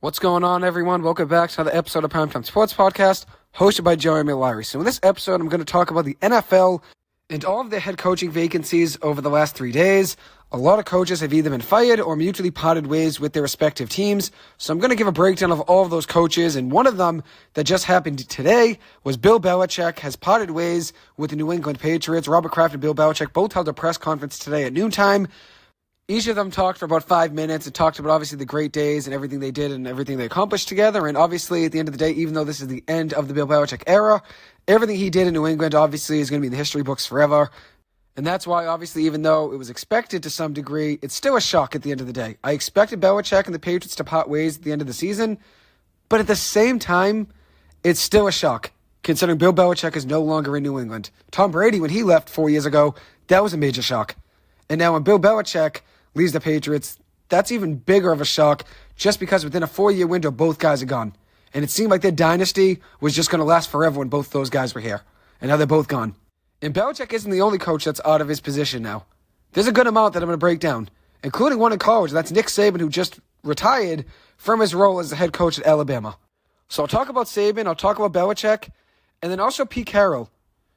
What's going on, everyone? Welcome back to another episode of Primetime Sports Podcast, hosted by Jeremy Lyrie. So in this episode, I'm going to talk about the NFL and all of their head coaching vacancies over the last 3 days. A lot of coaches have either been fired or mutually parted ways with their respective teams. So I'm going to give a breakdown of all of those coaches, and one of them that just happened today was Bill Belichick has parted ways with the New England Patriots. Robert Kraft and Bill Belichick both held a press conference today at noontime. Each of them talked for about 5 minutes and talked about obviously the great days and everything they did and everything they accomplished together. And obviously at the end of the day, even though this is the end of the Bill Belichick era, everything he did in New England obviously is going to be in the history books forever. And that's why obviously even though it was expected to some degree, it's still a shock at the end of the day. I expected Belichick and the Patriots to part ways at the end of the season, but at the same time, it's still a shock considering Bill Belichick is no longer in New England. Tom Brady, when he left 4 years ago, that was a major shock. And now when Bill Belichick leaves the Patriots, that's even bigger of a shock just because within a 4-year window, both guys are gone. And it seemed like their dynasty was just going to last forever when both those guys were here. And now they're both gone. And Belichick isn't the only coach that's out of his position now. There's a good amount that I'm going to break down, including one in college. That's Nick Saban, who just retired from his role as the head coach at Alabama. So I'll talk about Saban, I'll talk about Belichick, and then also Pete Carroll,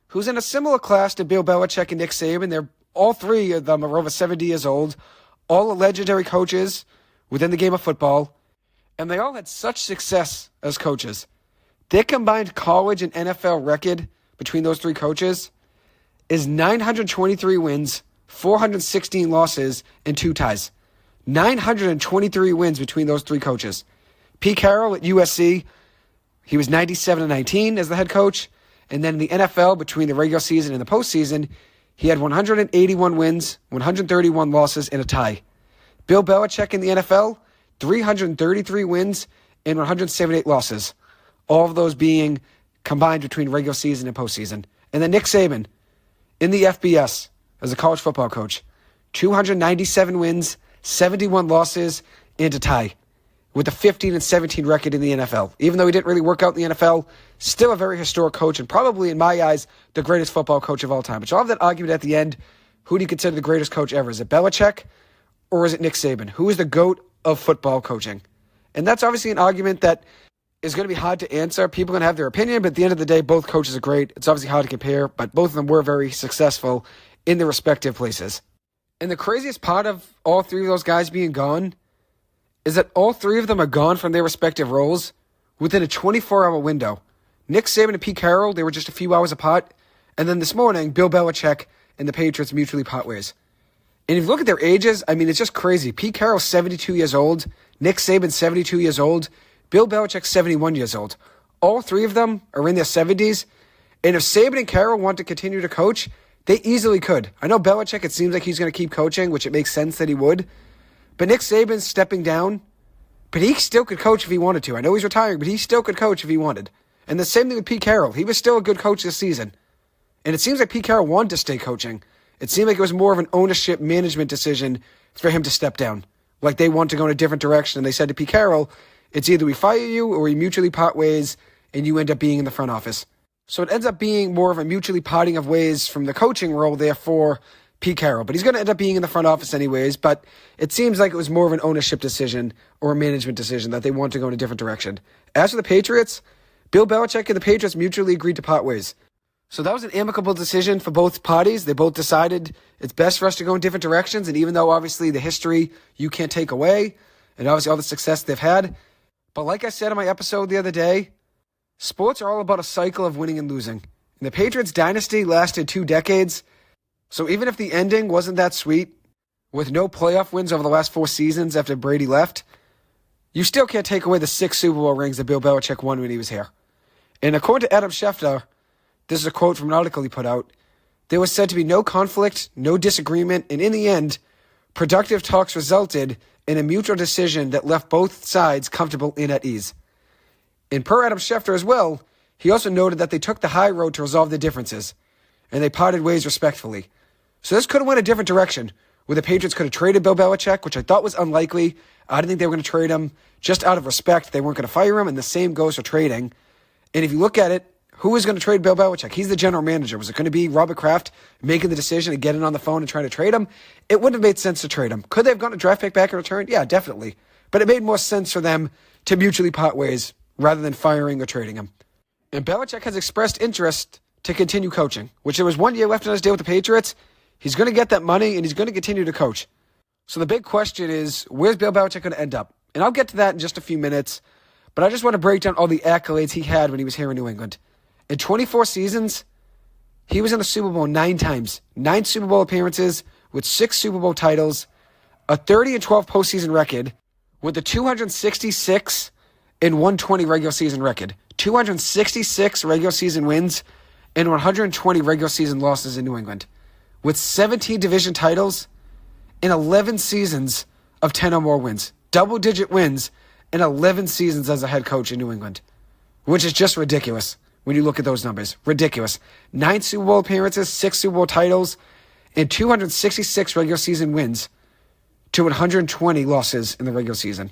who's in a similar class to Bill Belichick and Nick Saban. They're all three of them are over 70 years old. All legendary coaches within the game of football, and they all had such success as coaches. Their combined college and NFL record between those three coaches is 923 wins, 416 losses, and 2 ties. 923 wins between those three coaches. Pete Carroll at USC, he was 97-19 as the head coach, and then in the NFL between the regular season and the postseason, he had 181 wins, 131 losses, and a tie. Bill Belichick in the NFL, 333 wins and 178 losses. All of those being combined between regular season and postseason. And then Nick Saban in the FBS as a college football coach, 297 wins, 71 losses, and a tie with a 15-17 record in the NFL. Even though he didn't really work out in the NFL, still a very historic coach and probably, in my eyes, the greatest football coach of all time. But you'll have that argument at the end. Who do you consider the greatest coach ever? Is it Belichick or is it Nick Saban? Who is the GOAT of football coaching? And that's obviously an argument that is going to be hard to answer. People are going to have their opinion, but at the end of the day, both coaches are great. It's obviously hard to compare, but both of them were very successful in their respective places. And the craziest part of all three of those guys being gone is that all three of them are gone from their respective roles within a 24-hour window. Nick Saban and Pete Carroll, they were just a few hours apart. And then this morning, Bill Belichick and the Patriots mutually part ways. And if you look at their ages, I mean, it's just crazy. Pete Carroll's 72 years old. Nick Saban's 72 years old. Bill Belichick's 71 years old. All three of them are in their 70s. And if Saban and Carroll want to continue to coach, they easily could. I know Belichick, it seems like he's going to keep coaching, which it makes sense that he would. But Nick Saban's stepping down, but he still could coach if he wanted to. I know he's retiring, but he still could coach if he wanted. And the same thing with Pete Carroll. He was still a good coach this season. And it seems like Pete Carroll wanted to stay coaching. It seemed like it was more of an ownership management decision for him to step down. Like they want to go in a different direction. And they said to Pete Carroll, it's either we fire you or we mutually part ways and you end up being in the front office. So it ends up being more of a mutually parting of ways from the coaching role there for Pete Carroll. But he's going to end up being in the front office anyways. But it seems like it was more of an ownership decision or a management decision that they want to go in a different direction. As for the Patriots, Bill Belichick and the Patriots mutually agreed to part ways. So that was an amicable decision for both parties. They both decided it's best for us to go in different directions. And even though obviously the history you can't take away and obviously all the success they've had. But like I said in my episode the other day, sports are all about a cycle of winning and losing. And the Patriots dynasty lasted 2 decades. So even if the ending wasn't that sweet, with no playoff wins over the last 4 seasons after Brady left, you still can't take away the 6 Super Bowl rings that Bill Belichick won when he was here. And according to Adam Schefter, this is a quote from an article he put out, there was said to be no conflict, no disagreement, and in the end, productive talks resulted in a mutual decision that left both sides comfortable and at ease. And per Adam Schefter as well, he also noted that they took the high road to resolve their differences, and they parted ways respectfully. So this could have went a different direction, where the Patriots could have traded Bill Belichick, which I thought was unlikely. I didn't think they were going to trade him just out of respect. They weren't going to fire him, and the same goes for trading. And if you look at it, who is going to trade Bill Belichick? He's the general manager. Was it going to be Robert Kraft making the decision and getting on the phone and trying to trade him? It wouldn't have made sense to trade him. Could they have gotten a draft pick back in return? Yeah, definitely. But it made more sense for them to mutually part ways rather than firing or trading him. And Belichick has expressed interest to continue coaching, which there was 1 year left on his deal with the Patriots. He's going to get that money, and he's going to continue to coach. So the big question is, where's Bill Belichick going to end up? And I'll get to that in just a few minutes, but I just want to break down all the accolades he had when he was here in New England. In 24 seasons, he was in the Super Bowl 9 times, 9 Super Bowl appearances with 6 Super Bowl titles, a 30-12 postseason record with a 266 and 120 regular season record. 266 regular season wins and 120 regular season losses in New England, with 17 division titles and 11 seasons of 10 or more wins. Double-digit wins in 11 seasons as a head coach in New England, which is just ridiculous when you look at those numbers. Ridiculous. 9 Super Bowl appearances, 6 Super Bowl titles, and 266 regular season wins to 120 losses in the regular season,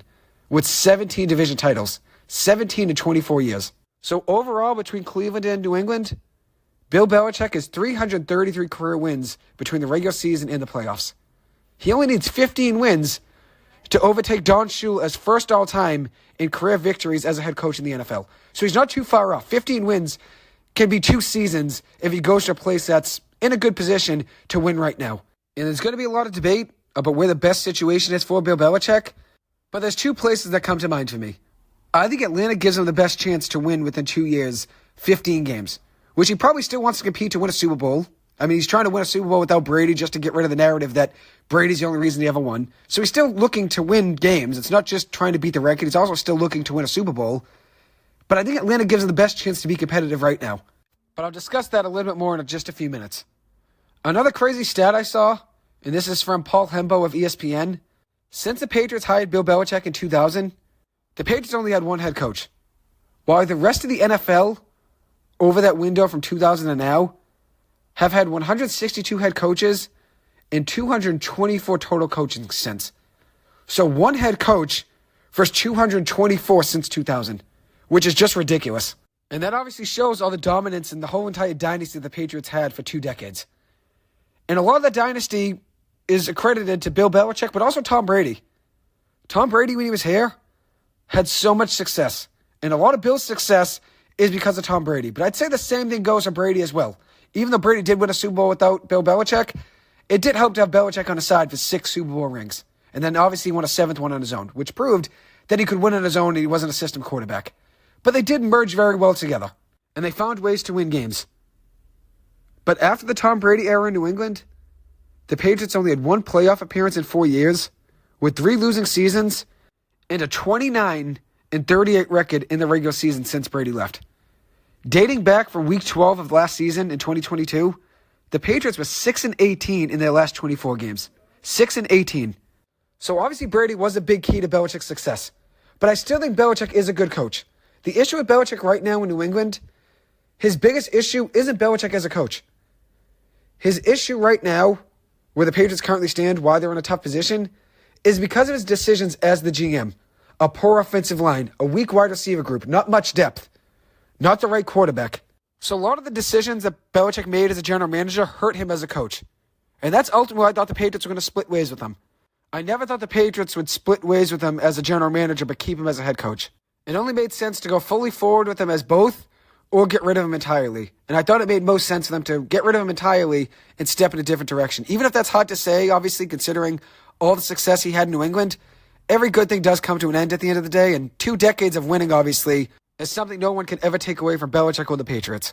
with 17 division titles, 17 in 24 years. So overall, between Cleveland and New England, Bill Belichick has 333 career wins between the regular season and the playoffs. He only needs 15 wins to overtake Don Shula as first all-time in career victories as a head coach in the NFL. So he's not too far off. 15 wins can be 2 seasons if he goes to a place that's in a good position to win right now. And there's going to be a lot of debate about where the best situation is for Bill Belichick, but there's 2 places that come to mind for me. I think Atlanta gives him the best chance to win within 2 years, 15 games, which he probably still wants to compete to win a Super Bowl. I mean, he's trying to win a Super Bowl without Brady just to get rid of the narrative that Brady's the only reason he ever won. So he's still looking to win games. It's not just trying to beat the record. He's also still looking to win a Super Bowl. But I think Atlanta gives him the best chance to be competitive right now. But I'll discuss that a little bit more in just a few minutes. Another crazy stat I saw, and this is from Paul Hembo of ESPN. Since the Patriots hired Bill Belichick in 2000, the Patriots only had 1 head coach, while the rest of the NFL over that window from 2000 and now have had 162 head coaches and 224 total coaching stints. So 1 head coach versus 224 since 2000, which is just ridiculous. And that obviously shows all the dominance and the whole entire dynasty the Patriots had for 2 decades. And a lot of that dynasty is accredited to Bill Belichick, but also Tom Brady. Tom Brady, when he was here, had so much success. And a lot of Bill's success is because of Tom Brady. But I'd say the same thing goes for Brady as well. Even though Brady did win a Super Bowl without Bill Belichick, it did help to have Belichick on his side for 6 Super Bowl rings. And then obviously he won a 7th one on his own, which proved that he could win on his own and he wasn't a system quarterback. But they did merge very well together. And they found ways to win games. But after the Tom Brady era in New England, the Patriots only had 1 playoff appearance in 4 years, with 3 losing seasons, and a 29-38 record in the regular season since Brady left. Dating back from Week 12 of last season in 2022, the Patriots were 6-18 in their last 24 games. 6-18. So obviously Brady was a big key to Belichick's success. But I still think Belichick is a good coach. The issue with Belichick right now in New England, his biggest issue isn't Belichick as a coach. His issue right now, where the Patriots currently stand, why they're in a tough position, is because of his decisions as the GM. A poor offensive line, a weak wide receiver group, not much depth, not the right quarterback. So a lot of the decisions that Belichick made as a general manager hurt him as a coach. And that's ultimately why I thought the Patriots were going to split ways with him. I never thought the Patriots would split ways with him as a general manager but keep him as a head coach. It only made sense to go fully forward with him as both or get rid of him entirely. And I thought it made most sense for them to get rid of him entirely and step in a different direction. Even if that's hard to say, obviously, considering all the success he had in New England, every good thing does come to an end at the end of the day, and 2 decades of winning, obviously, is something no one can ever take away from Belichick or the Patriots.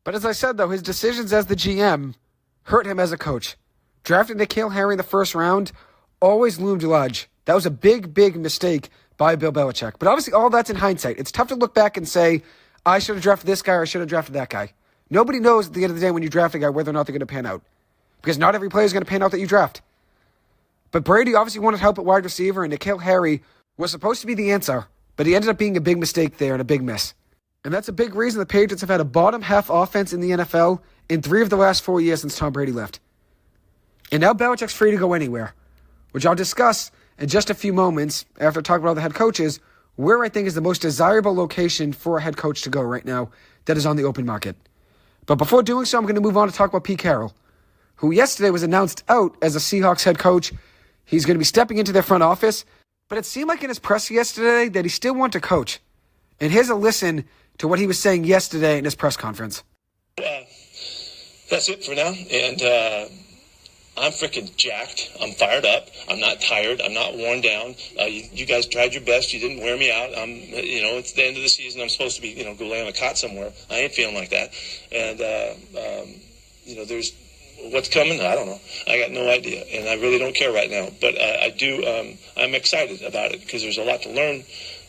But as I said, though, his decisions as the GM hurt him as a coach. Drafting N'Keal Harry in the first round always loomed large. That was a big, big mistake by Bill Belichick. But obviously, all that's in hindsight. It's tough to look back and say, I should have drafted this guy or I should have drafted that guy. Nobody knows at the end of the day when you draft a guy whether or not they're going to pan out. Because not every player is going to pan out that you draft. But Brady obviously wanted help at wide receiver, and N'Keal Harry was supposed to be the answer, but he ended up being a big mistake there and a big miss. And that's a big reason the Patriots have had a bottom half offense in the NFL in 3 of the last 4 years since Tom Brady left. And now Belichick's free to go anywhere, which I'll discuss in just a few moments after talking about the head coaches, where I think is the most desirable location for a head coach to go right now that is on the open market. But before doing so, I'm going to move on to talk about Pete Carroll, who yesterday was announced out as a Seahawks head coach. He's going to be stepping into their front office. But it seemed like in his press yesterday that he still wanted to coach. And here's a listen to what he was saying yesterday in his press conference. That's it for now. And I'm freaking jacked. I'm fired up. I'm not tired. I'm not worn down. You guys tried your best. You didn't wear me out. It's the end of the season. I'm supposed to be, go lay on a cot somewhere. I ain't feeling like that. And, there's what's coming. I don't know. I got no idea. And I really don't care right now. But I do. I'm excited about it because there's a lot to learn.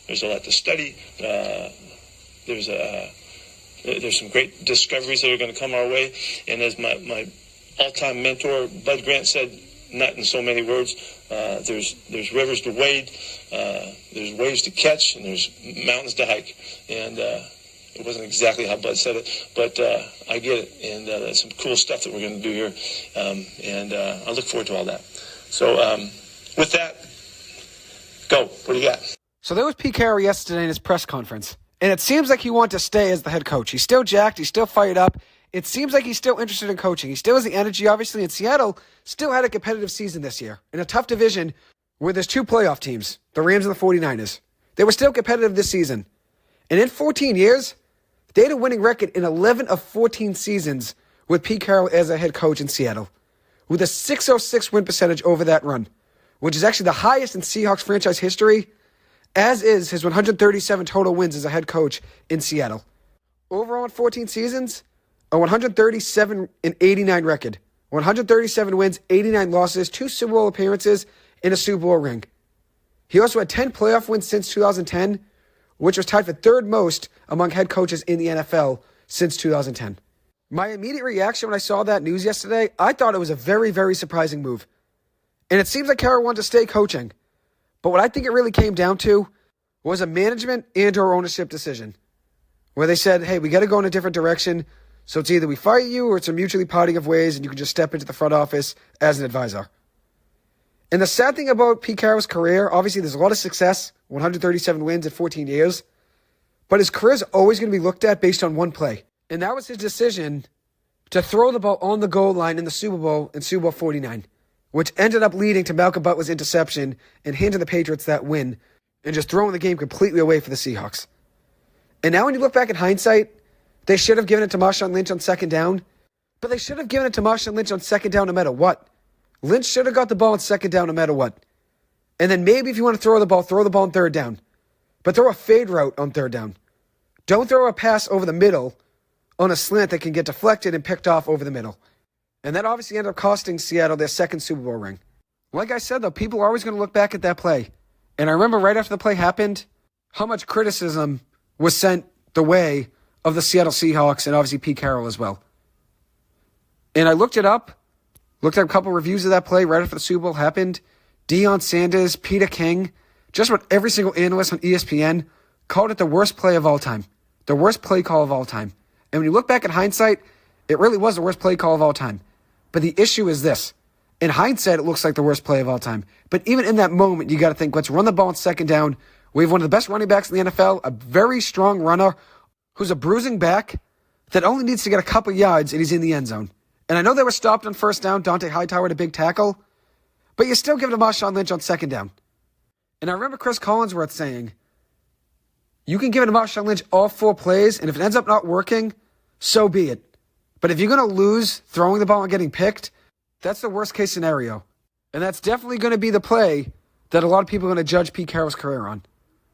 There's a lot to study. There's some great discoveries that are going to come our way. And as my all-time mentor, Bud Grant, said, not in so many words, there's rivers to wade, there's waves to catch, and there's mountains to hike. And it wasn't exactly how Bud said it, but I get it. And that's some cool stuff that we're going to do here. And I look forward to all that. So with that, go. What do you got? So there was Pete Carroll yesterday in his press conference. And it seems like he wanted to stay as the head coach. He's still jacked. He's still fired up. It seems like he's still interested in coaching. He still has the energy, obviously, and Seattle still had a competitive season this year in a tough division where there's two playoff teams, the Rams and the 49ers. They were still competitive this season. And in 14 years, they had a winning record in 11 of 14 seasons with Pete Carroll as a head coach in Seattle, with a .606 win percentage over that run, which is actually the highest in Seahawks franchise history, as is his 137 total wins as a head coach in Seattle. Overall in 14 seasons, a 137-89 record. 137 wins, 89 losses, 2 Super Bowl appearances, and a Super Bowl ring. He also had 10 playoff wins since 2010, which was tied for third most among head coaches in the NFL since 2010. My immediate reaction when I saw that news yesterday, I thought it was a very, very surprising move. And it seems like Carroll wanted to stay coaching. But what I think it really came down to was a management and or ownership decision, where they said, hey, we got to go in a different direction. So it's either we fire you or it's a mutually parting of ways and you can just step into the front office as an advisor. And the sad thing about Pete Carroll's career, obviously there's a lot of success, 137 wins in 14 years, but his career is always going to be looked at based on one play. And that was his decision to throw the ball on the goal line in the Super Bowl in Super Bowl 49, which ended up leading to Malcolm Butler's interception and handing the Patriots that win and just throwing the game completely away for the Seahawks. And now when you look back in hindsight, they should have given it to Marshawn Lynch on second down, but they should have given it to Marshawn Lynch on second down no matter what. Lynch should have got the ball on second down no matter what. And then maybe if you want to throw the ball on third down. But throw a fade route on third down. Don't throw a pass over the middle on a slant that can get deflected and picked off over the middle. And that obviously ended up costing Seattle their second Super Bowl ring. Like I said, though, people are always going to look back at that play. And I remember right after the play happened, how much criticism was sent the way of the Seattle Seahawks and obviously Pete Carroll as well. And I looked at a couple reviews of that play right after the Super Bowl happened. Deion Sanders, Peter King, just about every single analyst on ESPN called it the worst play of all time. The worst play call of all time. And when you look back in hindsight, it really was the worst play call of all time. But the issue is this. In hindsight, it looks like the worst play of all time. But even in that moment, you got to think, let's run the ball on second down. We have one of the best running backs in the NFL, a very strong runner who's a bruising back that only needs to get a couple yards and he's in the end zone. And I know they were stopped on first down. Dante Hightower had a big tackle. But you still give it to Marshawn Lynch on second down. And I remember Chris Collinsworth saying, you can give it to Marshawn Lynch all 4 plays, and if it ends up not working, so be it. But if you're going to lose throwing the ball and getting picked, that's the worst case scenario. And that's definitely going to be the play that a lot of people are going to judge Pete Carroll's career on.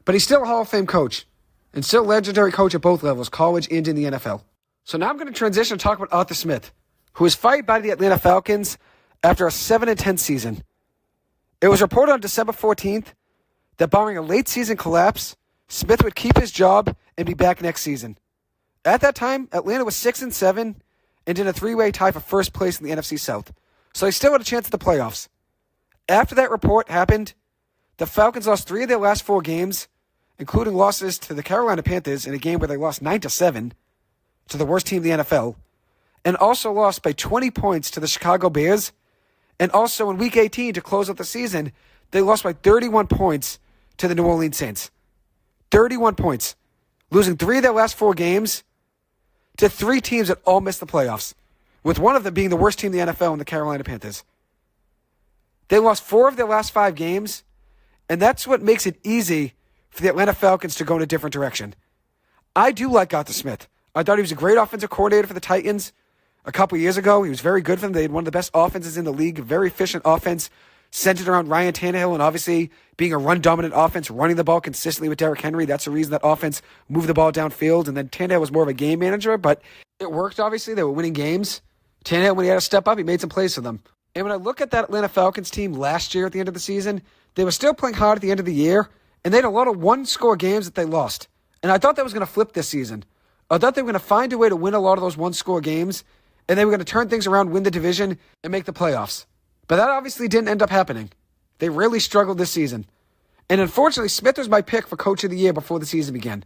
But he's still a Hall of Fame coach, and still a legendary coach at both levels, college and in the NFL. So now I'm going to transition and talk about Arthur Smith, who was fired by the Atlanta Falcons after a 7-10 season. It was reported on December 14th that barring a late season collapse, Smith would keep his job and be back next season. At that time, Atlanta was 6-7 and in a 3-way tie for first place in the NFC South. So they still had a chance at the playoffs. After that report happened, the Falcons lost 3 of their last 4 games, including losses to the Carolina Panthers in a game where they lost 9-7 to the worst team in the NFL, and also lost by 20 points to the Chicago Bears. And also in Week 18 to close out the season, they lost by 31 points to the New Orleans Saints. 31 points. Losing 3 of their last 4 games to 3 teams that all missed the playoffs, with one of them being the worst team in the NFL in the Carolina Panthers. They lost 4 of their last 5 games, And that's what makes it easy for the Atlanta Falcons to go in a different direction. I do like Arthur Smith. I thought he was a great offensive coordinator for the Titans a couple years ago. He was very good for them. They had one of the best offenses in the league, a very efficient offense centered around Ryan Tannehill, and obviously being a run-dominant offense, running the ball consistently with Derrick Henry. That's the reason that offense moved the ball downfield, and then Tannehill was more of a game manager, but it worked, obviously. They were winning games. Tannehill, when he had to step up, he made some plays for them. And when I look at that Atlanta Falcons team last year at the end of the season, they were still playing hard at the end of the year, and they had a lot of one-score games that they lost. And I thought that was going to flip this season. I thought they were going to find a way to win a lot of those one-score games, and they were going to turn things around, win the division, and make the playoffs. But that obviously didn't end up happening. They really struggled this season. And unfortunately, Smith was my pick for Coach of the Year before the season began.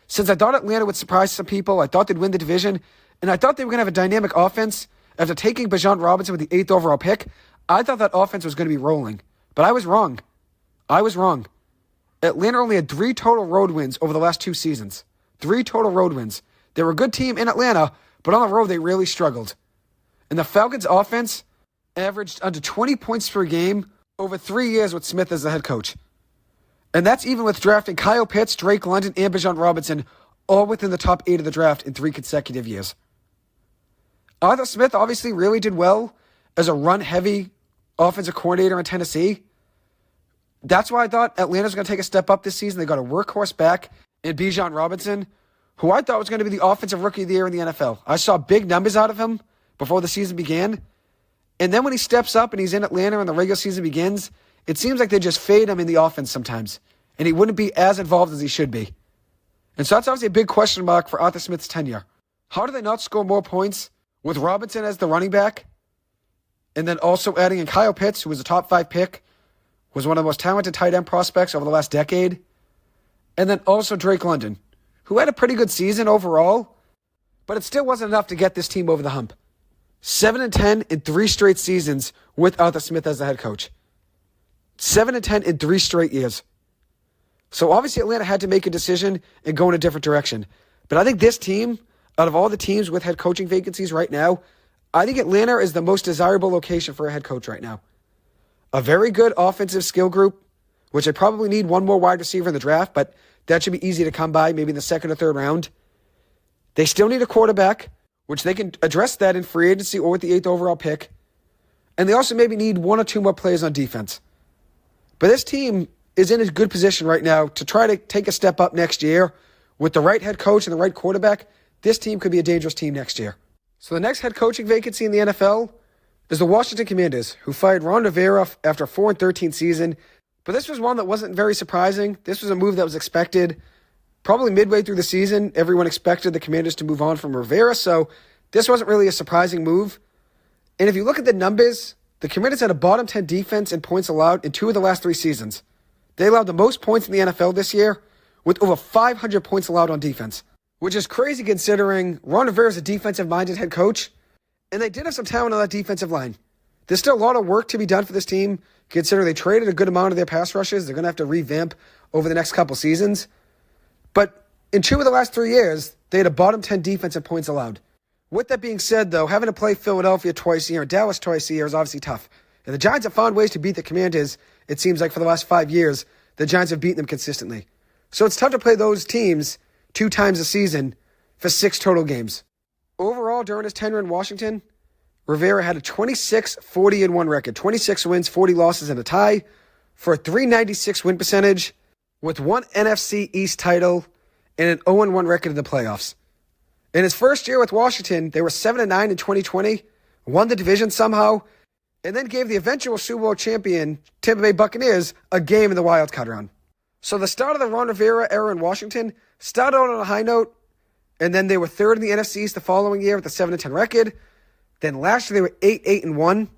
Since I thought Atlanta would surprise some people, I thought they'd win the division, and I thought they were going to have a dynamic offense. After taking Bijan Robinson with the 8th overall pick, I thought that offense was going to be rolling. But I was wrong. Atlanta only had 3 total road wins over the last 2 seasons. 3 total road wins. They were a good team in Atlanta, but on the road they really struggled. And the Falcons' offense averaged under 20 points per game over 3 years with Smith as the head coach. And that's even with drafting Kyle Pitts, Drake London, and Bijan Robinson all within the top 8 of the draft in 3 consecutive years. Arthur Smith obviously really did well as a run-heavy offensive coordinator in Tennessee. That's why I thought Atlanta's going to take a step up this season. They got a workhorse back in Bijan Robinson, who I thought was going to be the offensive rookie of the year in the NFL. I saw big numbers out of him before the season began. And then when he steps up and he's in Atlanta and the regular season begins, it seems like they just fade him in the offense sometimes. And he wouldn't be as involved as he should be. And so that's obviously a big question mark for Arthur Smith's tenure. How do they not score more points with Robinson as the running back? And then also adding in Kyle Pitts, who was a top 5 pick, was one of the most talented tight end prospects over the last decade. And then also Drake London, who had a pretty good season overall, but it still wasn't enough to get this team over the hump. 7-10 in 3 straight seasons with Arthur Smith as the head coach. 7-10 in 3 straight years. So obviously Atlanta had to make a decision and go in a different direction. But I think this team, out of all the teams with head coaching vacancies right now, I think Atlanta is the most desirable location for a head coach right now. A very good offensive skill group, which I probably need one more wide receiver in the draft, but that should be easy to come by, maybe in the 2nd or 3rd round. They still need a quarterback, which they can address that in free agency or with the 8th overall pick. And they also maybe need 1 or 2 more players on defense. But this team is in a good position right now to try to take a step up next year. With the right head coach and the right quarterback, this team could be a dangerous team next year. So the next head coaching vacancy in the NFL is the Washington Commanders, who fired Ron Rivera after a 4-13 season. But this was one that wasn't very surprising. This was a move that was expected. Probably midway through the season, everyone expected the Commanders to move on from Rivera, so this wasn't really a surprising move. And if you look at the numbers, the Commanders had a bottom 10 defense in points allowed in 2 of the last 3 seasons. They allowed the most points in the NFL this year, with over 500 points allowed on defense, which is crazy considering Ron Rivera is a defensive-minded head coach, and they did have some talent on that defensive line. There's still a lot of work to be done for this team, considering they traded a good amount of their pass rushes. They're going to have to revamp over the next couple seasons. But in 2 of the last 3 years, they had a bottom 10 defense in points allowed. With that being said, though, having to play Philadelphia twice a year and Dallas twice a year is obviously tough. And the Giants have found ways to beat the Commanders, it seems like, for the last 5 years. The Giants have beaten them consistently. So it's tough to play those teams 2 times a season for 6 total games. Overall, during his tenure in Washington, Rivera had a 26-40-1 record. 26 wins, 40 losses, and a tie for a .396 win percentage with 1 NFC East title and an 0-1 record in the playoffs. In his first year with Washington, they were 7-9 in 2020, won the division somehow, and then gave the eventual Super Bowl champion Tampa Bay Buccaneers a game in the wild card round. So the start of the Ron Rivera era in Washington started out on a high note, and then they were 3rd in the NFC East the following year with a 7-10 record. Then last year they were 8-8-1,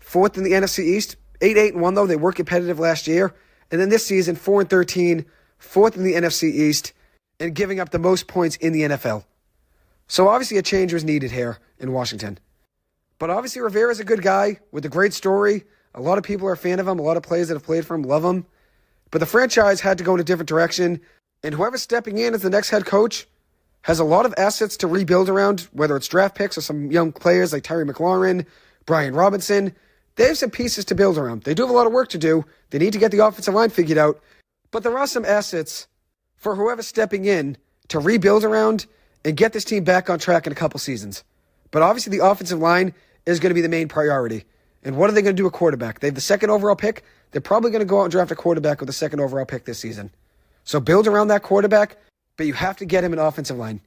4th in the NFC East. 8-8-1 though, they were competitive last year. And then this season, 4-13, 4th in the NFC East, and giving up the most points in the NFL. So obviously a change was needed here in Washington. But obviously Rivera's a good guy with a great story. A lot of people are a fan of him. A lot of players that have played for him love him. But the franchise had to go in a different direction. And whoever's stepping in as the next head coach has a lot of assets to rebuild around, whether it's draft picks or some young players like Terry McLaurin, Brian Robinson. They have some pieces to build around. They do have a lot of work to do. They need to get the offensive line figured out. But there are some assets for whoever's stepping in to rebuild around and get this team back on track in a couple seasons. But obviously the offensive line is going to be the main priority. And what are they going to do at quarterback? They have the second overall pick. They're probably going to go out and draft a quarterback with the second overall pick this season. So build around that quarterback, but you have to get him an offensive line.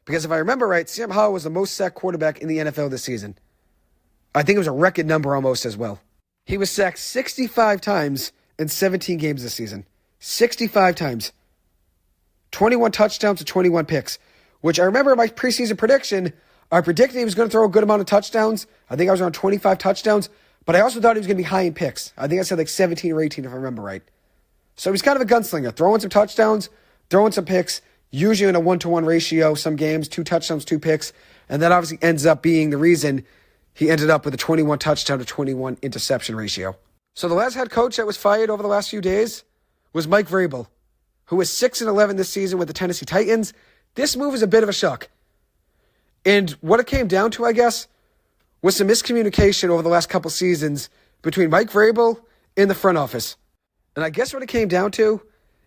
Because if I remember right, Sam Howell was the most sacked quarterback in the NFL this season. I think it was a record number almost as well. He was sacked 65 times in 17 games this season. 65 times. 21 touchdowns to 21 picks, which I remember in my preseason prediction, I predicted he was going to throw a good amount of touchdowns. I think I was around 25 touchdowns, but I also thought he was going to be high in picks. I think I said like 17 or 18 if I remember right. So he's kind of a gunslinger, throwing some touchdowns, throwing some picks, usually in a 1-to-1 ratio, some games, 2 touchdowns, 2 picks, and that obviously ends up being the reason he ended up with a 21 touchdown to 21 interception ratio. So the last head coach that was fired over the last few days was Mike Vrabel, who was 6-11 this season with the Tennessee Titans. This move is a bit of a shock. And what it came down to, I guess, was some miscommunication over the last couple seasons between Mike Vrabel and the front office. And I guess what it came down to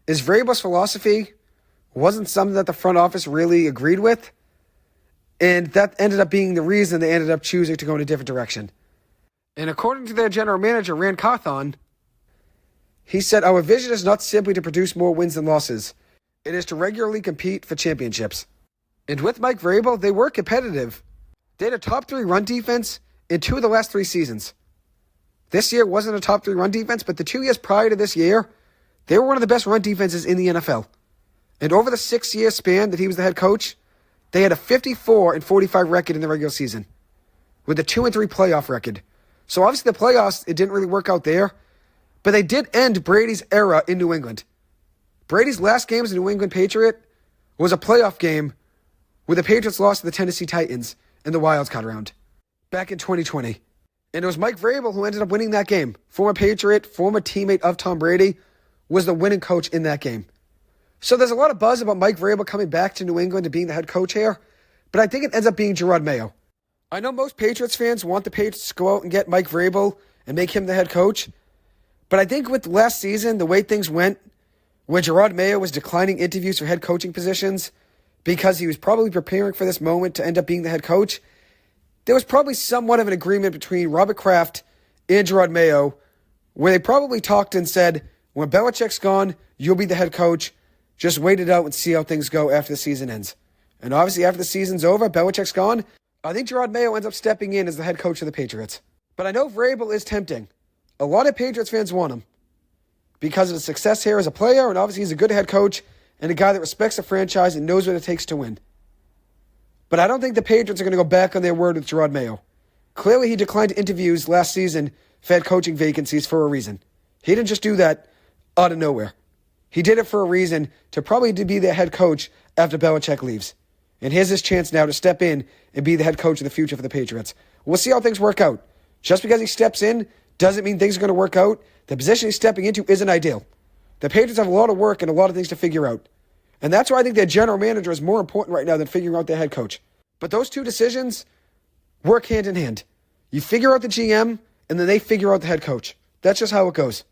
is Vrabel's philosophy wasn't something that the front office really agreed with. And that ended up being the reason they ended up choosing to go in a different direction. And according to their general manager, Rand Carthon, he said, "Our vision is not simply to produce more wins than losses. It is to regularly compete for championships." And with Mike Vrabel, they were competitive. They had a top 3 run defense in 2 of the last 3 seasons. This year wasn't a top 3 run defense, but the 2 years prior to this year, they were one of the best run defenses in the NFL. And over the 6-year span that he was the head coach, they had a 54-45 record in the regular season with a 2-3 playoff record. So obviously the playoffs, it didn't really work out there, but they did end Brady's era in New England. Brady's last game as a New England Patriot was a playoff game where the Patriots lost to the Tennessee Titans in the wild card round back in 2020. And it was Mike Vrabel who ended up winning that game. Former Patriot, former teammate of Tom Brady, was the winning coach in that game. So there's a lot of buzz about Mike Vrabel coming back to New England and being the head coach here, but I think it ends up being Gerard Mayo. I know most Patriots fans want the Patriots to go out and get Mike Vrabel and make him the head coach, but I think with last season, the way things went, when Gerard Mayo was declining interviews for head coaching positions because he was probably preparing for this moment to end up being the head coach, there was probably somewhat of an agreement between Robert Kraft and Gerard Mayo where they probably talked and said, when Belichick's gone, you'll be the head coach. Just wait it out and see how things go after the season ends. And obviously after the season's over, Belichick's gone, I think Gerard Mayo ends up stepping in as the head coach of the Patriots. But I know Vrabel is tempting. A lot of Patriots fans want him because of his success here as a player, and obviously he's a good head coach and a guy that respects the franchise and knows what it takes to win. But I don't think the Patriots are going to go back on their word with Gerard Mayo. Clearly he declined interviews last season for head coaching vacancies for a reason. He didn't just do that out of nowhere. He did it for a reason to probably be the head coach after Belichick leaves. And here's his chance now to step in and be the head coach of the future for the Patriots. We'll see how things work out. Just because he steps in doesn't mean things are going to work out. The position he's stepping into isn't ideal. The Patriots have a lot of work and a lot of things to figure out. And that's why I think their general manager is more important right now than figuring out their head coach. But those two decisions work hand in hand. You figure out the GM, and then they figure out the head coach. That's just how it goes.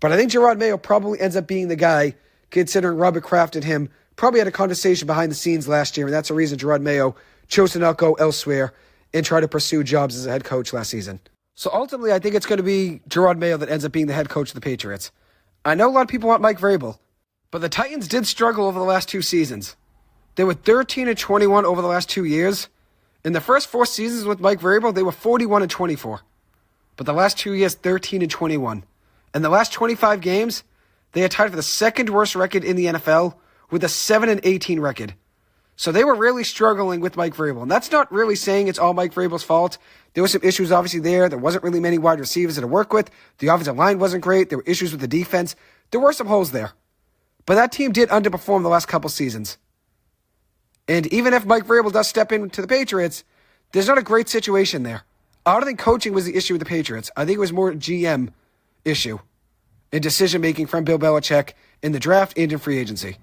But I think Gerard Mayo probably ends up being the guy, considering Robert Kraft and him probably had a conversation behind the scenes last year, and that's the reason Gerard Mayo chose to not go elsewhere and try to pursue jobs as a head coach last season. So ultimately, I think it's going to be Gerard Mayo that ends up being the head coach of the Patriots. I know a lot of people want Mike Vrabel, but the Titans did struggle over the last 2 seasons. They were 13-21 over the last 2 years. In the first 4 seasons with Mike Vrabel, they were 41-24. But the last 2 years, 13-21. In the last 25 games, they are tied for the second worst record in the NFL with a 7-18 record. So they were really struggling with Mike Vrabel. And that's not really saying it's all Mike Vrabel's fault. There were some issues obviously there. There wasn't really many wide receivers to work with. The offensive line wasn't great. There were issues with the defense. There were some holes there. But that team did underperform the last couple seasons. And even if Mike Vrabel does step into the Patriots, there's not a great situation there. I don't think coaching was the issue with the Patriots. I think it was more GM issue in decision-making from Bill Belichick in the draft and in free agency.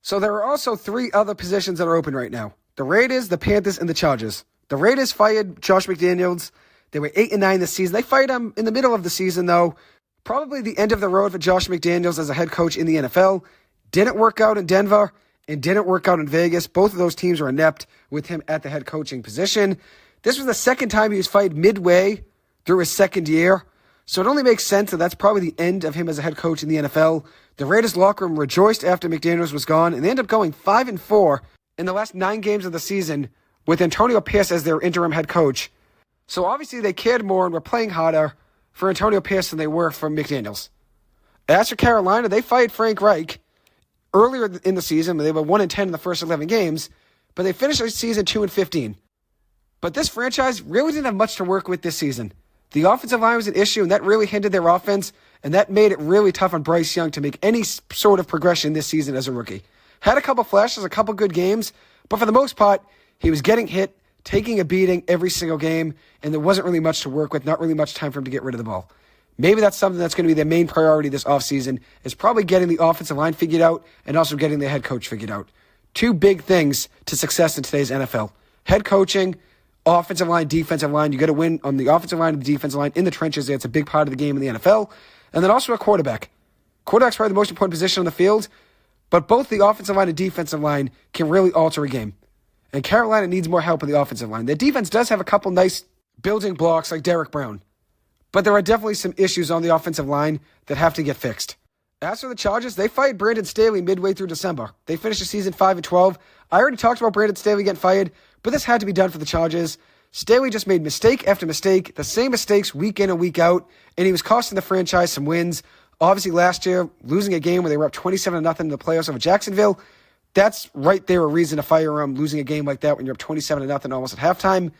So there are also 3 other positions that are open right now. The Raiders, the Panthers, and the Chargers. The Raiders fired Josh McDaniels They were 8-9 this season. They fired him in the middle of the season, though. Probably the end of the road for Josh McDaniels as a head coach in the NFL. Didn't work out in Denver and didn't work out in Vegas. Both of those teams were inept with him at the head coaching position. This was the second time he was fired midway through his second year. So it only makes sense that that's probably the end of him as a head coach in the NFL. The Raiders locker room rejoiced after McDaniels was gone, and they ended up going 5-4 in the last 9 games of the season with Antonio Pierce as their interim head coach. So obviously they cared more and were playing harder for Antonio Pierce than they were for McDaniels. As for Carolina, they fired Frank Reich earlier in the season. They were 1-10 in the first 11 games, but they finished the season 2-15. But this franchise really didn't have much to work with this season. The offensive line was an issue, and that really hindered their offense, and that made it really tough on Bryce Young to make any sort of progression this season as a rookie. Had a couple flashes, a couple good games, but for the most part, he was getting hit, taking a beating every single game, and there wasn't really much to work with, not really much time for him to get rid of the ball. Maybe that's something that's going to be their main priority this offseason, is probably getting the offensive line figured out and also getting the head coach figured out. 2 big things to success in today's NFL. Head coaching, offensive line, defensive line. You got to win on the offensive line and the defensive line in the trenches. It's a big part of the game in the NFL. And then also a quarterback. Quarterback's probably the most important position on the field, but both the offensive line and defensive line can really alter a game. And Carolina needs more help in the offensive line. Their defense does have a couple nice building blocks like Derek Brown, but there are definitely some issues on the offensive line that have to get fixed. As for the Chargers, they fired Brandon Staley midway through December. They finished the season 5-12. I already talked about Brandon Staley getting fired, but this had to be done for the Chargers. Staley just made mistake after mistake, the same mistakes week in and week out, and he was costing the franchise some wins. Obviously, last year, losing a game where they were up 27-0 in the playoffs over Jacksonville, that's right there a reason to fire him, losing a game like that when you're up 27-0 almost at halftime.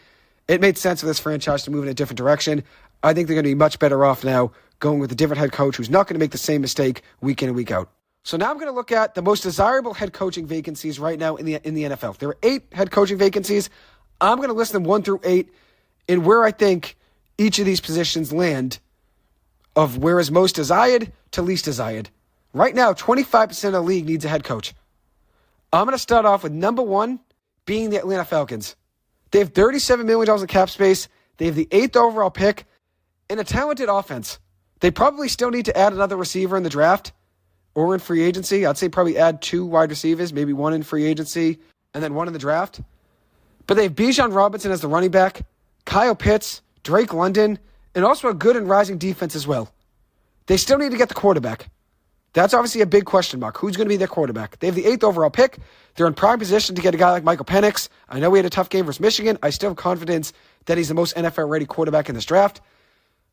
It made sense for this franchise to move in a different direction. I think they're going to be much better off now going with a different head coach who's not going to make the same mistake week in and week out. So now I'm going to look at the most desirable head coaching vacancies right now in the NFL. There are 8 head coaching vacancies. I'm going to list them 1 through 8 and where I think each of these positions land of where is most desired to least desired. Right now, 25% of the league needs a head coach. I'm going to start off with number 1 being the Atlanta Falcons. They have $37 million in cap space. They have the 8th overall pick and a talented offense. They probably still need to add another receiver in the draft or in free agency. I'd say probably add 2 wide receivers, maybe 1 in free agency and then 1 in the draft. But they have Bijan Robinson as the running back, Kyle Pitts, Drake London, and also a good and rising defense as well. They still need to get the quarterback. That's obviously a big question mark. Who's going to be their quarterback? They have the 8th overall pick. They're in prime position to get a guy like Michael Penix. I know he had a tough game versus Michigan. I still have confidence that he's the most NFL-ready quarterback in this draft.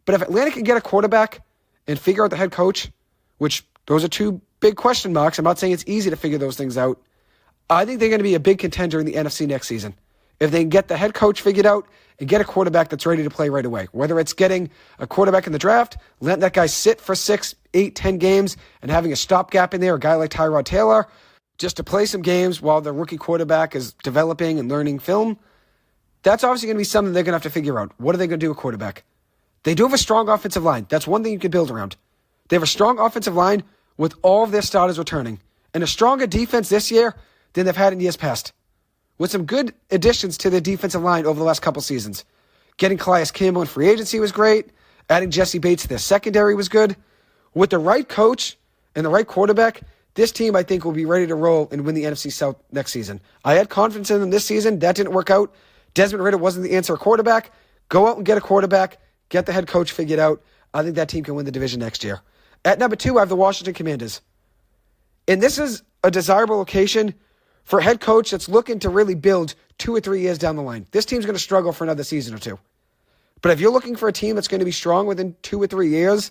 But if Atlanta can get a quarterback and figure out the head coach, which those are 2 big question marks, I'm not saying it's easy to figure those things out, I think they're going to be a big contender in the NFC next season. If they can get the head coach figured out and get a quarterback that's ready to play right away, whether it's getting a quarterback in the draft, letting that guy sit for 6, 8, 10 games and having a stopgap in there, a guy like Tyrod Taylor, just to play some games while the rookie quarterback is developing and learning film, that's obviously going to be something they're going to have to figure out. What are they going to do with quarterback? They do have a strong offensive line. That's one thing you can build around. They have a strong offensive line with all of their starters returning and a stronger defense this year than they've had in years past, with some good additions to their defensive line over the last couple seasons. Getting Calais Campbell in free agency was great. Adding Jesse Bates to their secondary was good. With the right coach and the right quarterback, this team, I think, will be ready to roll and win the NFC South next season. I had confidence in them this season. That didn't work out. Desmond Ridder wasn't the answer at quarterback. Go out and get a quarterback. Get the head coach figured out. I think that team can win the division next year. At number 2, I have the Washington Commanders. And this is a desirable location for a head coach that's looking to really build 2 or 3 years down the line. This team's going to struggle for another season or 2. But if you're looking for a team that's going to be strong within 2 or 3 years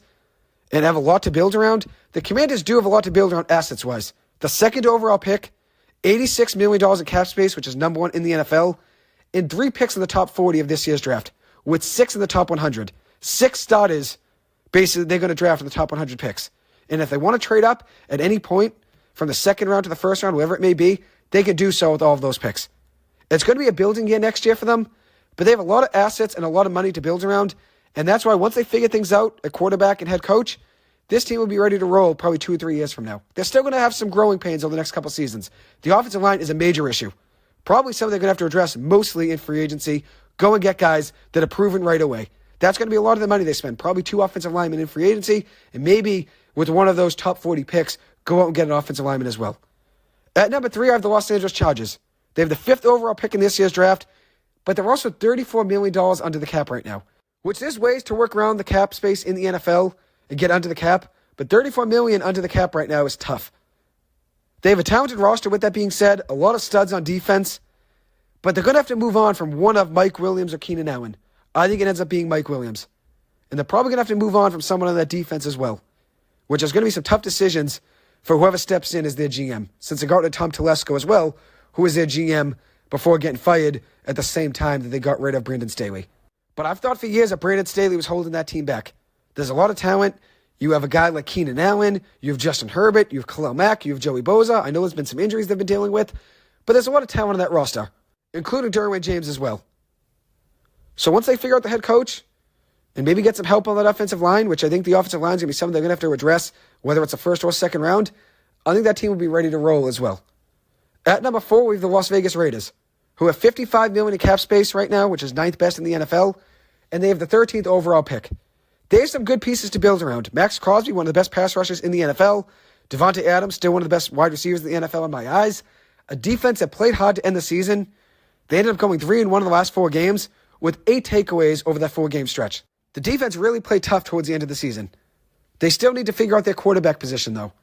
and have a lot to build around, the Commanders do have a lot to build around assets-wise. The 2nd overall pick, $86 million in cap space, which is number 1 in the NFL, and 3 picks in the top 40 of this year's draft, with 6 in the top 100. 6 starters, basically, they're going to draft in the top 100 picks. And if they want to trade up at any point from the 2nd round to the 1st round, whatever it may be, they can do so with all of those picks. It's going to be a building year next year for them, but they have a lot of assets and a lot of money to build around, and that's why once they figure things out at quarterback and head coach, this team will be ready to roll probably 2 or 3 years from now. They're still going to have some growing pains over the next couple seasons. The offensive line is a major issue. Probably something they're going to have to address mostly in free agency, go and get guys that are proven right away. That's going to be a lot of the money they spend. Probably 2 offensive linemen in free agency, and maybe with one of those top 40 picks, go out and get an offensive lineman as well. At number 3, I have the Los Angeles Chargers. They have the 5th overall pick in this year's draft, but they're also $34 million under the cap right now, which there's ways to work around the cap space in the NFL and get under the cap, but $34 million under the cap right now is tough. They have a talented roster, with that being said, a lot of studs on defense, but they're going to have to move on from one of Mike Williams or Keenan Allen. I think it ends up being Mike Williams. And they're probably going to have to move on from someone on that defense as well, which is going to be some tough decisions for whoever steps in as their GM, since they got rid of Tom Telesco as well, who was their GM before getting fired at the same time that they got rid of Brandon Staley. But I've thought for years that Brandon Staley was holding that team back. There's a lot of talent. You have a guy like Keenan Allen, you have Justin Herbert, you have Khalil Mack, you have Joey Bosa. I know there's been some injuries they've been dealing with, but there's a lot of talent on that roster, including Derwin James as well. So once they figure out the head coach and maybe get some help on that offensive line, which I think the offensive line is going to be something they're going to have to address, whether it's a first or second round, I think that team will be ready to roll as well. At number 4, we have the Las Vegas Raiders, who have $55 million in cap space right now, which is 9th best in the NFL, and they have the 13th overall pick. They have some good pieces to build around. Max Crosby, one of the best pass rushers in the NFL. Devontae Adams, still one of the best wide receivers in the NFL in my eyes. A defense that played hard to end the season. They ended up going 3-1 in the last 4 games with 8 takeaways over that 4-game stretch. The defense really played tough towards the end of the season. They still need to figure out their quarterback position, though.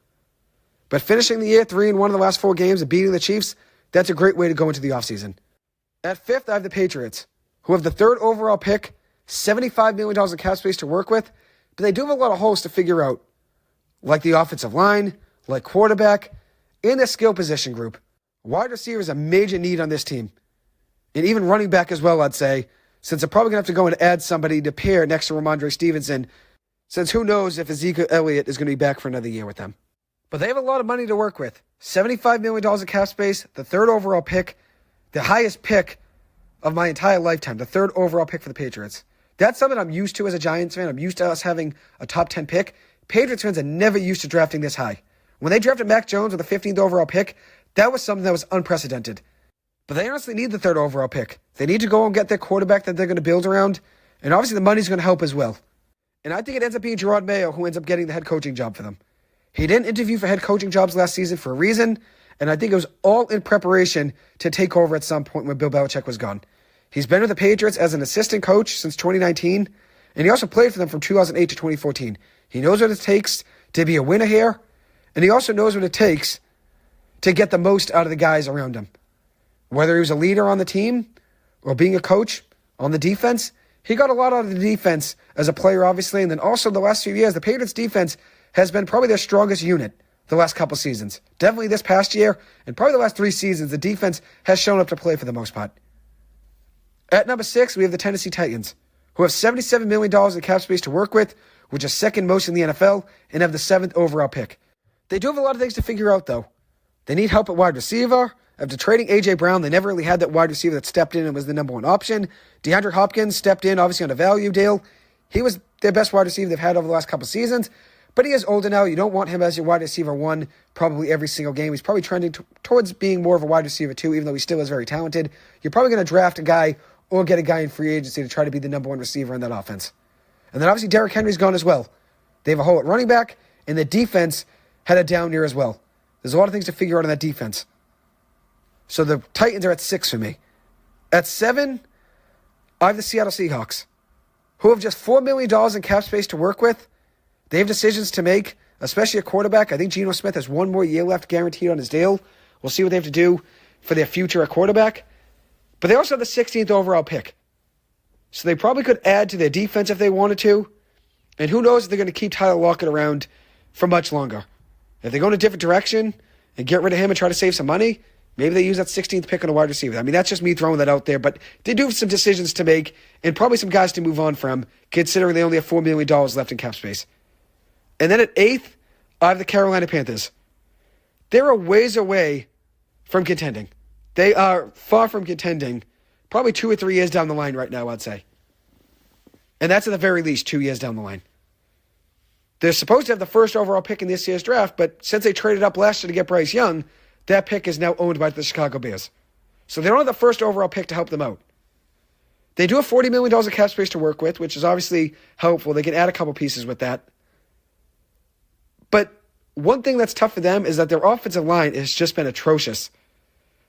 But finishing the year 3-1 in the last 4 games and beating the Chiefs, that's a great way to go into the offseason. At 5th, I have the Patriots, who have the 3rd overall pick, $75 million in cap space to work with, but they do have a lot of holes to figure out, like the offensive line, like quarterback, and their skill position group. Wide receiver is a major need on this team. And even running back as well, I'd say, since they're probably going to have to go and add somebody to pair next to Ramondre Stevenson, since who knows if Ezekiel Elliott is going to be back for another year with them. But they have a lot of money to work with. $75 million in cap space, the 3rd overall pick, the highest pick of my entire lifetime, the 3rd overall pick for the Patriots. That's something I'm used to as a Giants fan. I'm used to us having a top 10 pick. Patriots fans are never used to drafting this high. When they drafted Mac Jones with the 15th overall pick, that was something that was unprecedented. But they honestly need the 3rd overall pick. They need to go and get their quarterback that they're going to build around. And obviously the money's going to help as well. And I think it ends up being Gerard Mayo who ends up getting the head coaching job for them. He didn't interview for head coaching jobs last season for a reason. And I think it was all in preparation to take over at some point when Bill Belichick was gone. He's been with the Patriots as an assistant coach since 2019, and he also played for them from 2008 to 2014. He knows what it takes to be a winner here, and he also knows what it takes to get the most out of the guys around him. Whether he was a leader on the team or being a coach on the defense, he got a lot out of the defense as a player, obviously, and then also the last few years, the Patriots defense has been probably their strongest unit the last couple seasons. Definitely this past year, and probably the last 3 seasons, the defense has shown up to play for the most part. At number 6, we have the Tennessee Titans, who have $77 million in cap space to work with, which is 2nd most in the NFL, and have the 7th overall pick. They do have a lot of things to figure out, though. They need help at wide receiver. After trading A.J. Brown, they never really had that wide receiver that stepped in and was the number 1 option. DeAndre Hopkins stepped in, obviously, on a value deal. He was their best wide receiver they've had over the last couple seasons, but he is older now. You don't want him as your wide receiver 1 probably every single game. He's probably trending towards being more of a wide receiver 2, even though he still is very talented. You're probably going to draft a guy or get a guy in free agency to try to be the number 1 receiver in that offense. And then obviously Derrick Henry's gone as well. They have a hole at running back, and the defense had a down year as well. There's a lot of things to figure out on that defense. So the Titans are at 6 for me. At 7, I have the Seattle Seahawks, who have just $4 million in cap space to work with. They have decisions to make, especially a quarterback. I think Geno Smith has 1 more year left guaranteed on his deal. We'll see what they have to do for their future at quarterback. But they also have the 16th overall pick. So they probably could add to their defense if they wanted to. And who knows if they're going to keep Tyler Lockett around for much longer. If they go in a different direction and get rid of him and try to save some money, maybe they use that 16th pick on a wide receiver. I mean, that's just me throwing that out there. But they do have some decisions to make and probably some guys to move on from, considering they only have $4 million left in cap space. And then at 8th, I have the Carolina Panthers. They're a ways away from contending. They are far from contending, probably 2 or 3 years down the line right now, I'd say. And that's at the very least 2 years down the line. They're supposed to have the 1st overall pick in this year's draft, but since they traded up last year to get Bryce Young, that pick is now owned by the Chicago Bears. So they don't have the 1st overall pick to help them out. They do have $40 million of cap space to work with, which is obviously helpful. They can add a couple pieces with that. But one thing that's tough for them is that their offensive line has just been atrocious.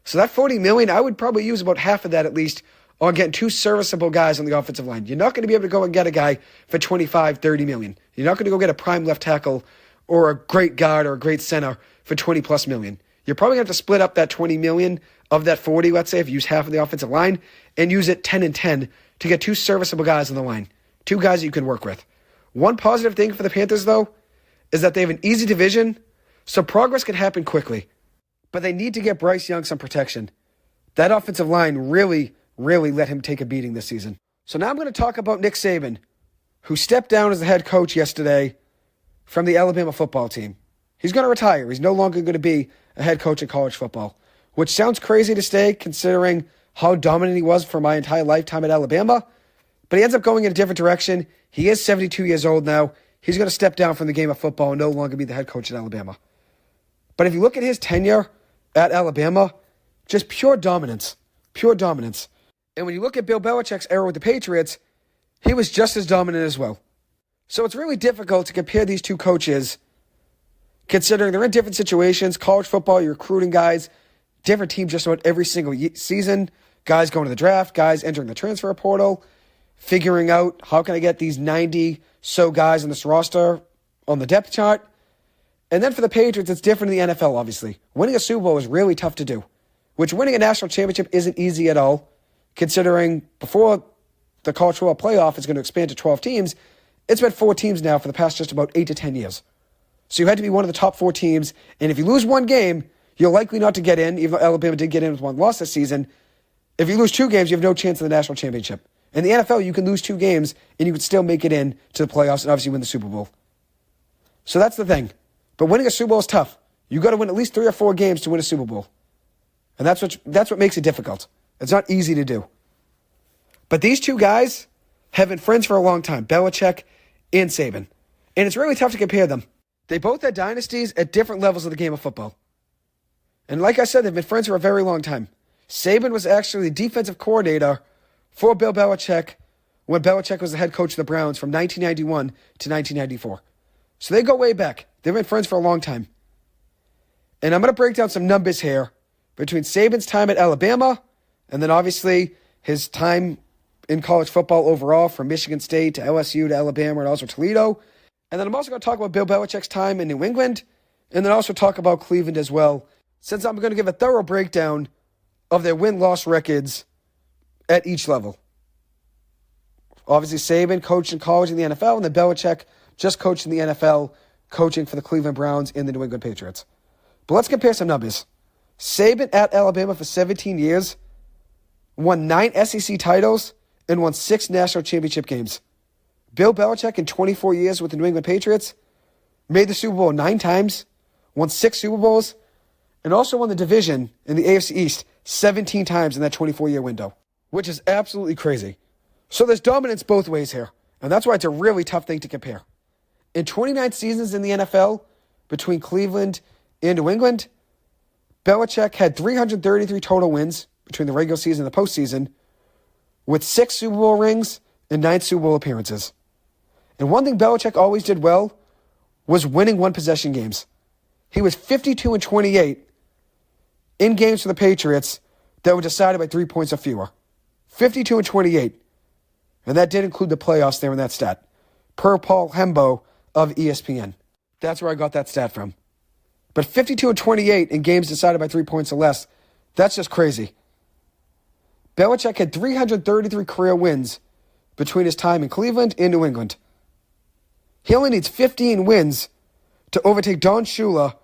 So that $40 million, I would probably use about half of that at least on getting two serviceable guys on the offensive line. You're not going to be able to go and get a guy for $25, $30 million. You're not going to go get a prime left tackle or a great guard or a great center for $20+ million. You're probably going to have to split up that $20 million of that 40, let's say, if you use half of the offensive line, and use it 10 and 10 to get two serviceable guys on the line. Two guys that you can work with. One positive thing for the Panthers, though, is that they have an easy division, so progress can happen quickly. But they need to get Bryce Young some protection. That offensive line really let him take a beating this season. So now I'm going to talk about Nick Saban, who stepped down as the head coach yesterday from the Alabama football team. He's going to retire. He's no longer going to be a head coach in college football, which sounds crazy to say considering how dominant he was for my entire lifetime at Alabama. But he ends up going in a different direction. He is 72 years old now. He's going to step down from the game of football and no longer be the head coach at Alabama. But if you look at his tenure at Alabama, just pure dominance. Pure dominance. And when you look at Bill Belichick's era with the Patriots, he was just as dominant as well. So it's really difficult to compare these two coaches considering they're in different situations. College football, you're recruiting guys, different teams just about every single season. Guys going to the draft, guys entering the transfer portal, figuring out how can I get these 90 so guys on this roster on the depth chart. And then for the Patriots, it's different in the NFL, obviously. Winning a Super Bowl is really tough to do, which winning a national championship isn't easy at all, considering before the college football playoff is going to expand to 12 teams, it's been 4 teams now for the past just about 8 to 10 years. So you had to be one of the top 4 teams, and if you lose one game, you're likely not to get in, even though Alabama did get in with one loss this season. If you lose 2 games, you have no chance of the national championship. In the NFL, you can lose 2 games, and you can still make it in to the playoffs and obviously win the Super Bowl. So that's the thing. But winning a Super Bowl is tough. You got to win at least 3 or 4 games to win a Super Bowl. And that's what makes it difficult. It's not easy to do. But these two guys have been friends for a long time, Belichick and Saban. And it's really tough to compare them. They both had dynasties at different levels of the game of football. And like I said, they've been friends for a very long time. Saban was actually the defensive coordinator for Bill Belichick when Belichick was the head coach of the Browns from 1991 to 1994. So they go way back. They've been friends for a long time. And I'm going to break down some numbers here between Saban's time at Alabama and then obviously his time in college football overall from Michigan State to LSU to Alabama and also Toledo. And then I'm also going to talk about Bill Belichick's time in New England and then also talk about Cleveland as well, since I'm going to give a thorough breakdown of their win-loss records at each level. Obviously, Saban coached in college in the NFL, and then Belichick just coached in the NFL, coaching for the Cleveland Browns and the New England Patriots. But let's compare some numbers. Saban at Alabama for 17 years, won 9 SEC titles, and won 6 national championship games. Bill Belichick in 24 years with the New England Patriots made the Super Bowl 9 times, won 6 Super Bowls, and also won the division in the AFC East 17 times in that 24-year window, which is absolutely crazy. So there's dominance both ways here, and that's why it's a really tough thing to compare. In 29 seasons in the NFL, between Cleveland and New England, Belichick had 333 total wins between the regular season and the postseason, with 6 Super Bowl rings and 9 Super Bowl appearances. And one thing Belichick always did well was winning one-possession games. He was 52-28 in games for the Patriots that were decided by 3 points or fewer. 52-28. And that did include the playoffs there in that stat. Per Paul Hembo of ESPN. That's where I got that stat from. But 52-28 in games decided by 3 points or less, that's just crazy. Belichick had 333 career wins between his time in Cleveland and New England. He only needs 15 wins to overtake Don Shula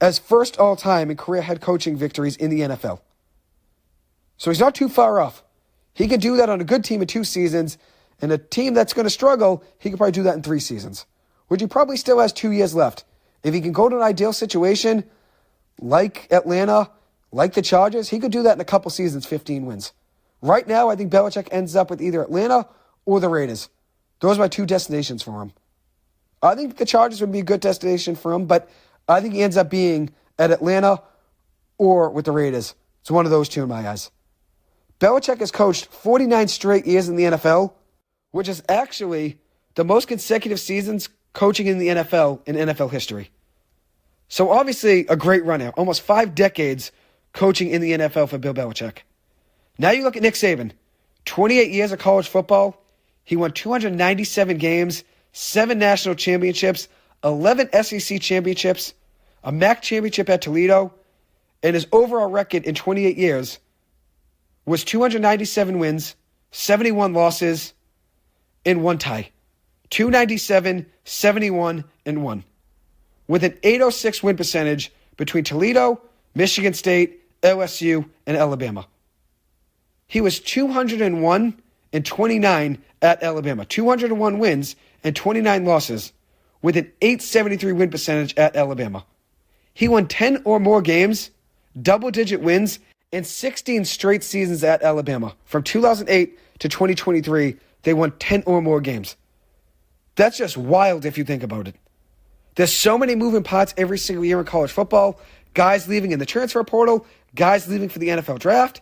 as first all-time in career head coaching victories in the NFL. So he's not too far off. He could do that on a good team in 2 seasons, and a team that's going to struggle, he could probably do that in 3 seasons, which he probably still has 2 years left. If he can go to an ideal situation like Atlanta, like the Chargers, he could do that in a couple seasons, 15 wins. Right now, I think Belichick ends up with either Atlanta or the Raiders. Those are my 2 destinations for him. I think the Chargers would be a good destination for him, but I think he ends up being at Atlanta or with the Raiders. It's one of those 2 in my eyes. Belichick has coached 49 straight years in the NFL, which is actually the most consecutive seasons coaching in the NFL in NFL history. So obviously a great run out. Almost 5 decades coaching in the NFL for Bill Belichick. Now you look at Nick Saban. 28 years of college football. He won 297 games, 7 national championships, 11 SEC championships, a MAC championship at Toledo, and his overall record in 28 years was 297 wins, 71 losses, and 1 tie. 297, 71, and 1. With an 806 win percentage between Toledo, Michigan State, LSU, and Alabama. He was 201 and 29 at Alabama. 201 wins and 29 losses with an 873 win percentage at Alabama. He won 10 or more games, double-digit wins, and 16 straight seasons at Alabama. From 2008 to 2023, they won 10 or more games. That's just wild if you think about it. There's so many moving parts every single year in college football. Guys leaving in the transfer portal, guys leaving for the NFL draft,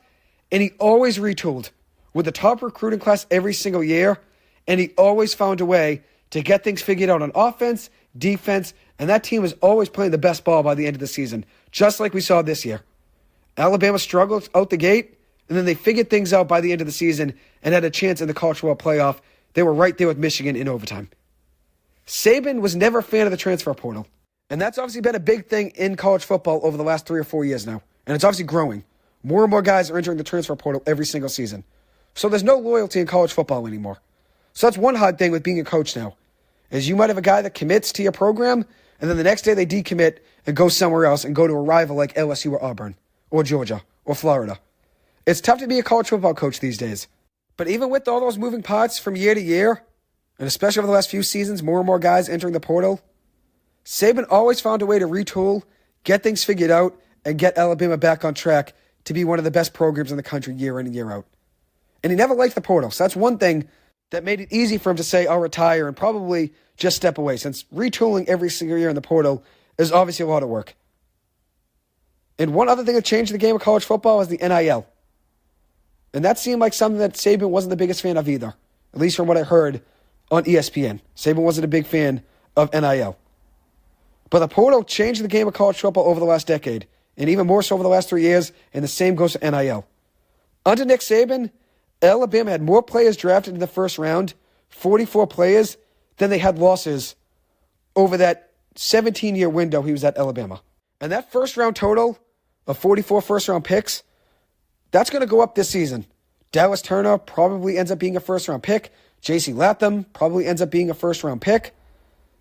and he always retooled with the top recruiting class every single year, and he always found a way to get things figured out on offense, defense, and that team was always playing the best ball by the end of the season, just like we saw this year. Alabama struggled out the gate, and then they figured things out by the end of the season and had a chance in the college football playoff. They were right there with Michigan in overtime. Saban was never a fan of the transfer portal, and that's obviously been a big thing in college football over the last 3 or 4 years now, and it's obviously growing. More and more guys are entering the transfer portal every single season. So there's no loyalty in college football anymore. So that's one hard thing with being a coach now, is you might have a guy that commits to your program, and then the next day they decommit and go somewhere else and go to a rival like LSU or Auburn or Georgia or Florida. It's tough to be a college football coach these days. But even with all those moving parts from year to year, and especially over the last few seasons, more and more guys entering the portal, Saban always found a way to retool, get things figured out, and get Alabama back on track to be one of the best programs in the country year in and year out. And he never liked the portal, so that's one thing that made it easy for him to say, I'll retire and probably just step away, since retooling every single year in the portal is obviously a lot of work. And one other thing that changed the game of college football is the NIL. And that seemed like something that Saban wasn't the biggest fan of either, at least from what I heard on ESPN. Saban wasn't a big fan of NIL. But the portal changed the game of college football over the last decade, and even more so over the last 3 years, and the same goes to NIL. Under Nick Saban, Alabama had more players drafted in the first round, 44 players, than they had losses over that 17-year window he was at Alabama. And that first-round total of 44 first-round picks, that's going to go up this season. Dallas Turner probably ends up being a first-round pick. J.C. Latham probably ends up being a first-round pick.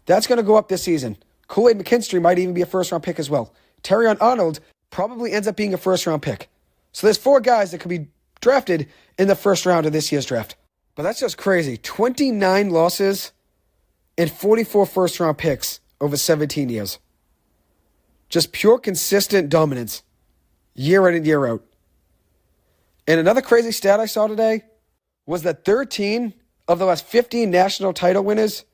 That's going to go up this season. Kool-Aid McKinstry might even be a first-round pick as well. Terrion Arnold probably ends up being a first-round pick. So there's 4 guys that could be drafted in the first round of this year's draft. But that's just crazy. 29 losses and 44 first-round picks over 17 years. Just pure consistent dominance year in and year out. And another crazy stat I saw today was that 13 of the last 15 national title winners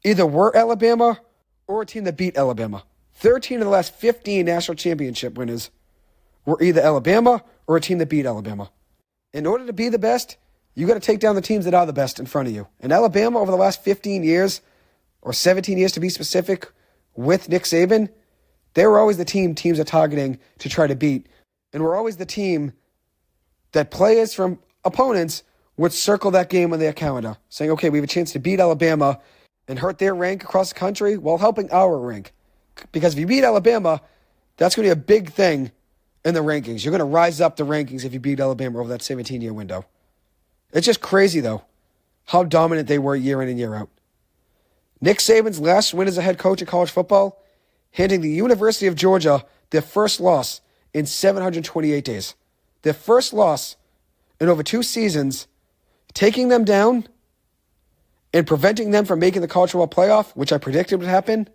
either were Alabama or a team that beat Alabama. 13 of the last 15 national championship winners were either Alabama or a team that beat Alabama. In order to be the best, you got to take down the teams that are the best in front of you. And Alabama, over the last 15 years, or 17 years to be specific, with Nick Saban, they were always the teams are targeting to try to beat. And we're always the team that players from opponents would circle that game on their calendar, saying, okay, we have a chance to beat Alabama and hurt their rank across the country while helping our rank. Because if you beat Alabama, that's going to be a big thing in the rankings. You're going to rise up the rankings if you beat Alabama over that 17-year window. It's just crazy, though, how dominant they were year in and year out. Nick Saban's last win as a head coach in college football, handing the University of Georgia their first loss in 728 days. Their first loss in over 2 seasons, taking them down and preventing them from making the college football playoff, which I predicted would happen,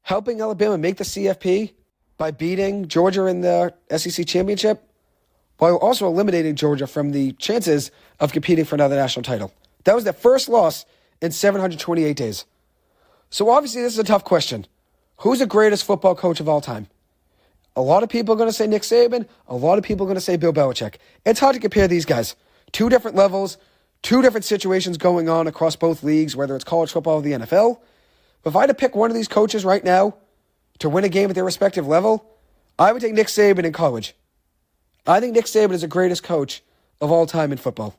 helping Alabama make the CFP by beating Georgia in the SEC championship, while also eliminating Georgia from the chances of competing for another national title. That was their first loss in 728 days. So obviously this is a tough question. Who's the greatest football coach of all time? A lot of people are going to say Nick Saban. A lot of people are going to say Bill Belichick. It's hard to compare these guys. Two different levels, two different situations going on across both leagues, whether it's college football or the NFL. But if I had to pick one of these coaches right now to win a game at their respective level, I would take Nick Saban in college. I think Nick Saban is the greatest coach of all time in football.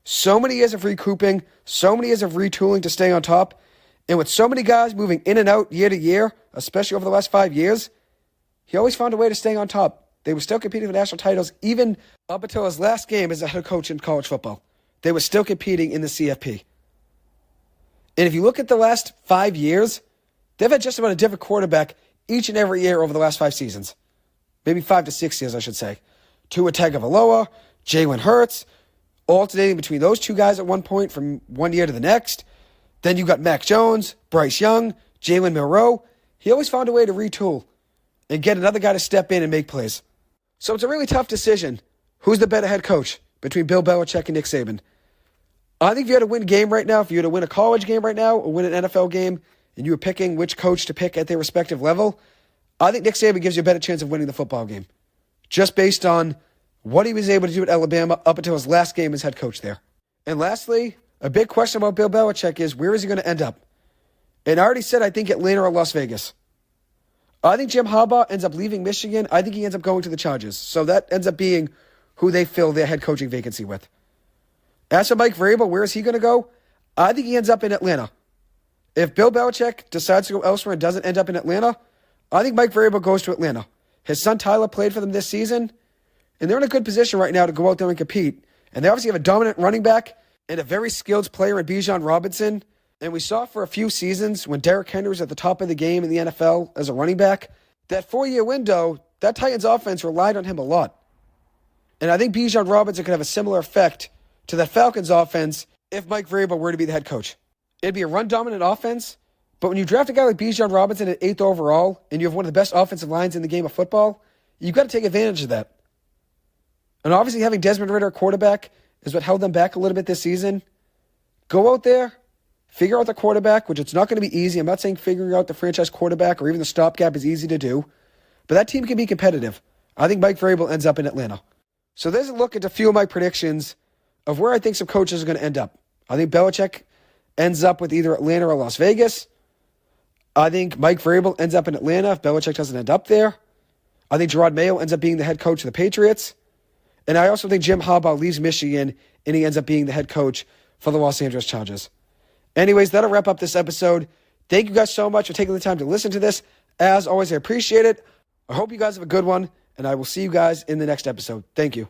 So many years of recouping, so many years of retooling to stay on top, and with so many guys moving in and out year to year, especially over the last 5 years, he always found a way to stay on top. They were still competing for national titles even up until his last game as a head coach in college football. They were still competing in the CFP. And if you look at the last 5 years, they've had just about a different quarterback each and every year over the last 5 seasons. Maybe 5 to 6 years, I should say. Tua Tagovailoa, Jalen Hurts, alternating between those two guys at one point from one year to the next. Then you got Mac Jones, Bryce Young, Jalen Milroe. He always found a way to retool and get another guy to step in and make plays. So it's a really tough decision. Who's the better head coach between Bill Belichick and Nick Saban? I think if you had to win a game right now, if you had to win a college game right now or win an NFL game, and you were picking which coach to pick at their respective level, I think Nick Saban gives you a better chance of winning the football game. Just based on what he was able to do at Alabama up until his last game as head coach there. And lastly, a big question about Bill Belichick is, where is he going to end up? And I already said I think Atlanta or Las Vegas. I think Jim Harbaugh ends up leaving Michigan. I think he ends up going to the Chargers. So that ends up being who they fill their head coaching vacancy with. As for Mike Vrabel, where is he going to go? I think he ends up in Atlanta. If Bill Belichick decides to go elsewhere and doesn't end up in Atlanta, I think Mike Vrabel goes to Atlanta. His son Tyler played for them this season, and they're in a good position right now to go out there and compete. And they obviously have a dominant running back and a very skilled player in Bijan Robinson. And we saw for a few seasons when Derrick Henry was at the top of the game in the NFL as a running back, that 4-year window, that Titans offense relied on him a lot. And I think Bijan Robinson could have a similar effect to that Falcons offense if Mike Vrabel were to be the head coach. It'd be a run-dominant offense, but when you draft a guy like Bijan Robinson at 8th overall and you have one of the best offensive lines in the game of football, you've got to take advantage of that. And obviously having Desmond Ridder at quarterback is what held them back a little bit this season. Go out there, figure out the quarterback, which it's not going to be easy. I'm not saying figuring out the franchise quarterback or even the stopgap is easy to do, but that team can be competitive. I think Mike Vrabel ends up in Atlanta. So there's a look at a few of my predictions of where I think some coaches are going to end up. I think Belichick ends up with either Atlanta or Las Vegas. I think Mike Vrabel ends up in Atlanta if Belichick doesn't end up there. I think Gerard Mayo ends up being the head coach of the Patriots. And I also think Jim Harbaugh leaves Michigan and he ends up being the head coach for the Los Angeles Chargers. Anyways, that'll wrap up this episode. Thank you guys so much for taking the time to listen to this. As always, I appreciate it. I hope you guys have a good one, and I will see you guys in the next episode. Thank you.